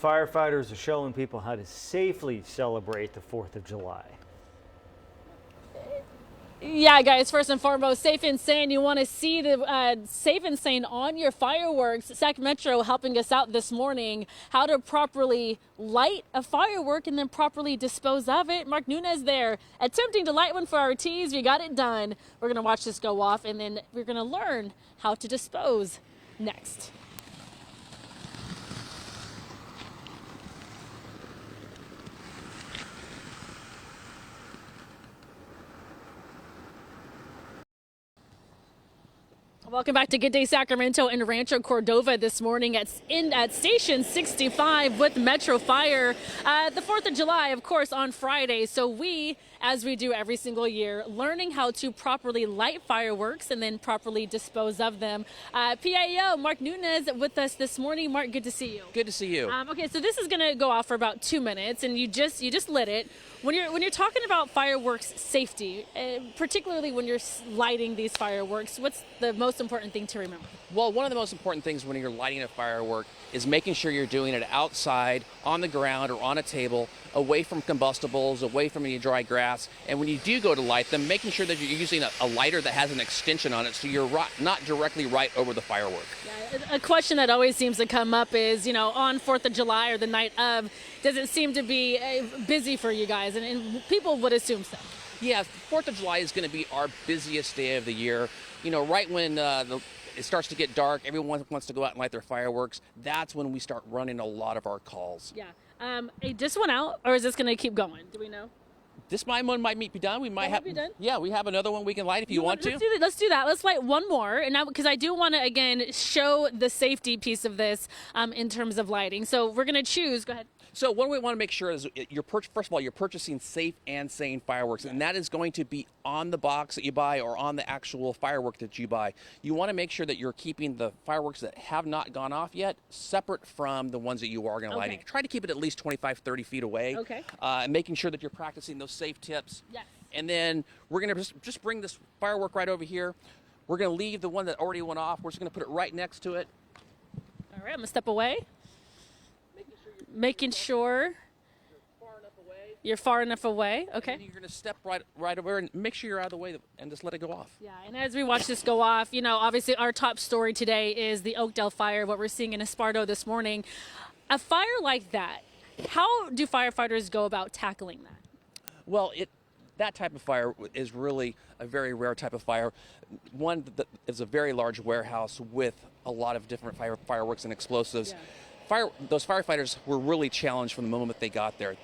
Firefighters are showing people how to safely celebrate the 4th of July. Yeah, guys, first and foremost, safe and sane. You want to see the safe and sane on your fireworks. Sac Metro helping us out this morning, how to properly light a firework and then properly dispose of it. Mark Nunez there attempting to light one for our tees. We got it done. We're going to watch this go off and then we're going to learn how to dispose next. Welcome back to Good Day Sacramento in Rancho Cordova this morning at Station 65 with Metro Fire. The 4th of July, of course, on Friday. So we, as we do every single year, learning how to properly light fireworks and then properly dispose of them. PIO Mark Nunez with us this morning. Mark, good to see you. Good to see you. Okay, so this is going to go off for about 2 minutes, and you just lit it. When you're talking about fireworks safety, particularly when you're lighting these fireworks, what's the most important thing to remember? Well, one of the most important things when you're lighting a firework is making sure you're doing it outside, on the ground, or on a table, away from combustibles, away from any dry grass. And when you do go to light them, making sure that you're using a lighter that has an extension on it so you're not directly right over the firework. Yeah, a question that always seems to come up is, on 4th of July or the night of, does it seem to be busy for you guys? And people would assume so. Yeah, 4th of July is going to be our busiest day of the year. Right when it starts to get dark, everyone wants to go out and light their fireworks. That's when we start running a lot of our calls. Yeah. Hey, just went out, or is this going to keep going? Do we know? This one might be done. We might be done? Yeah, we have another one we can light if you want to. Let's do that. Let's light one more, and now because I do want to again show the safety piece of this in terms of lighting. So we're going to choose. Go ahead. So what we want to make sure is first of all, you're purchasing safe and sane fireworks, and that is going to be on the box that you buy or on the actual firework that you buy. You want to make sure that you're keeping the fireworks that have not gone off yet separate from the ones that you are going to light. Try to keep it at least 25, 30 feet away. Okay. And making sure that you're practicing those safe tips. Yes. And then we're going to just bring this firework right over here. We're going to leave the one that already went off. We're just going to put it right next to it. All right, I'm going to step away. Making sure you're far enough away. Okay. And you're going to step right over and make sure you're out of the way and just let it go off. Yeah, and as we watch this go off, obviously our top story today is the Oakdale fire, what we're seeing in Esparto this morning. A fire like that, how do firefighters go about tackling that? Well, that type of fire is really a very rare type of fire. One that is a very large warehouse with a lot of different fireworks and explosives. Yeah. Those firefighters were really challenged from the moment they got there.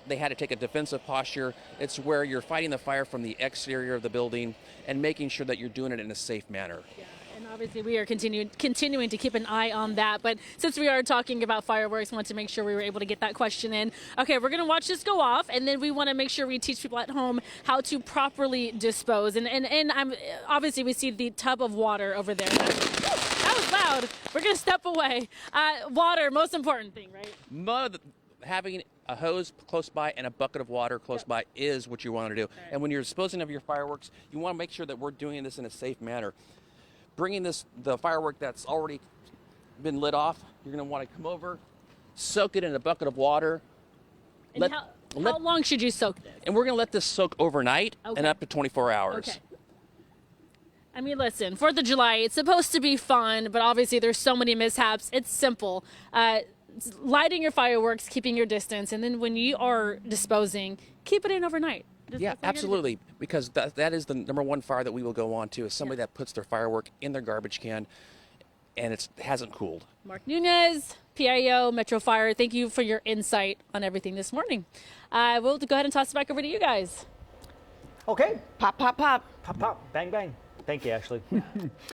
They had to take a defensive posture. It's where you're fighting the fire from the exterior of the building and making sure that you're doing it in a safe manner. Yeah. And obviously we are continuing to keep an eye on that. But since we are talking about fireworks, I want to make sure we were able to get that question in. Okay, we're going to watch this go off, and then we want to make sure we teach people at home how to properly dispose. And I'm obviously we see the tub of water over there. That was loud. We're going to step away. Water, most important thing, right? Having a hose close by and a bucket of water close by is what you want to do. Right. And when you're disposing of your fireworks, you want to make sure that we're doing this in a safe manner. Bringing the firework that's already been lit off, you're going to want to come over, soak it in a bucket of water. And how long should you soak this? And we're going to let this soak overnight and up to 24 hours. Okay. I mean, listen, 4th of July, it's supposed to be fun, but obviously there's so many mishaps. It's simple. Lighting your fireworks, keeping your distance, and then when you are disposing, keep it in overnight. Yeah, absolutely, because that is the number one fire that we will go on to is somebody that puts their firework in their garbage can and it hasn't cooled. Mark Nunez, PIO, Metro Fire, thank you for your insight on everything this morning. We'll go ahead and toss it back over to you guys. Okay. Pop, pop, pop. Pop, pop. Bang, bang. Thank you, Ashley.